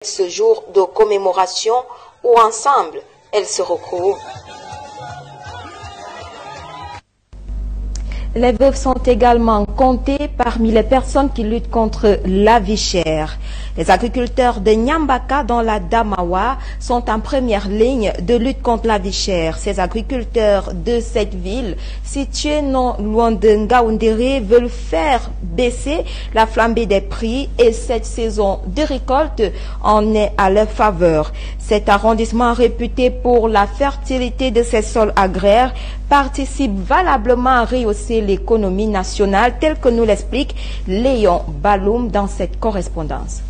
Ce jour de commémoration où ensemble, elles se retrouvent. Les veuves sont également comptées parmi les personnes qui luttent contre la vie chère. Les agriculteurs de Nyambaka dans la Damawa sont en première ligne de lutte contre la vie chère. Ces agriculteurs de cette ville, située non loin de Ngaoundéré, veulent faire baisser la flambée des prix et cette saison de récolte en est à leur faveur. Cet arrondissement réputé pour la fertilité de ses sols agraires participe valablement à rehausser l'économie nationale, tel que nous l'explique Léon Baloum dans cette correspondance.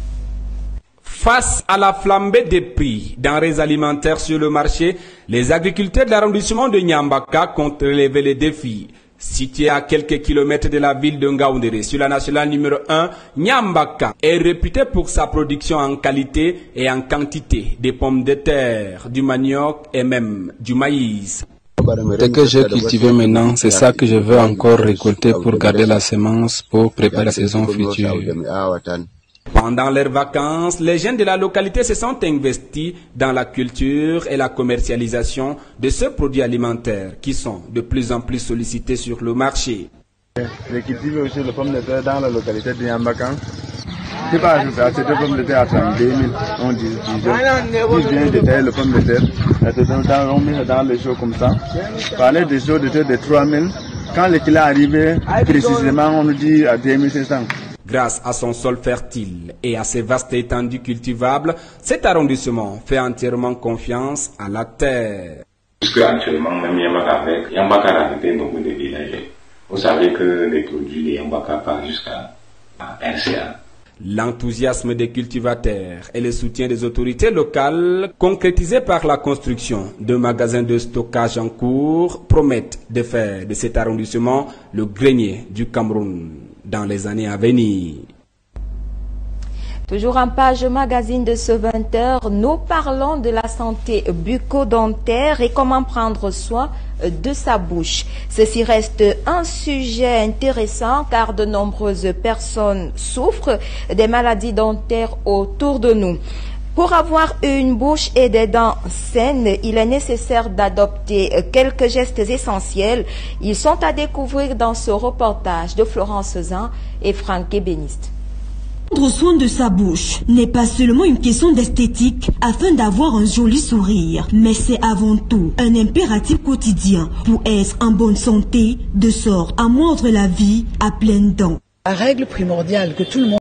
Face à la flambée des prix denrées alimentaires sur le marché, les agriculteurs de l'arrondissement de Nyambaka comptent relever les défis. Situé à quelques kilomètres de la ville de Ngaoundéré, sur la nationale numéro 1, Nyambaka est réputé pour sa production en qualité et en quantité des pommes de terre, du manioc et même du maïs. Ce que j'ai cultivé maintenant, c'est ça que je veux encore récolter pour garder la semence pour préparer la saison future. Pendant leurs vacances, les jeunes de la localité se sont investis dans la culture et la commercialisation de ces produits alimentaires qui sont de plus en plus sollicités sur le marché. J'ai cultivé aussi les pommes de terre dans la localité de Nyambaka. Je n'ai pas ajouté à ces deux pommes de terre à 32 000. On dit, je viens de tailler les pommes de terre, on met dans les shows comme ça. Parler des shows de terre de 3 000. Quand le kilo est arrivé, précisément, on nous dit à 2 500. Grâce à son sol fertile et à ses vastes étendues cultivables, cet arrondissement fait entièrement confiance à la terre. Puisque actuellement, même Nyambaka a arrêté beaucoup de villages. Vous savez que les produits de Nyambaka partent jusqu'à RCA. L'enthousiasme des cultivateurs et le soutien des autorités locales, concrétisé par la construction de magasins de stockage en cours, promettent de faire de cet arrondissement le grenier du Cameroun dans les années à venir. Toujours en page magazine de ce 20h, nous parlons de la santé bucco-dentaire et comment prendre soin de sa bouche. Ceci reste un sujet intéressant car de nombreuses personnes souffrent des maladies dentaires autour de nous. Pour avoir une bouche et des dents saines, il est nécessaire d'adopter quelques gestes essentiels. Ils sont à découvrir dans ce reportage de Florence Zan et Franck Ébéniste. Prendre soin de sa bouche n'est pas seulement une question d'esthétique afin d'avoir un joli sourire, mais c'est avant tout un impératif quotidien pour être en bonne santé, de sorte à mordre la vie à pleines dents. La règle primordiale que tout le monde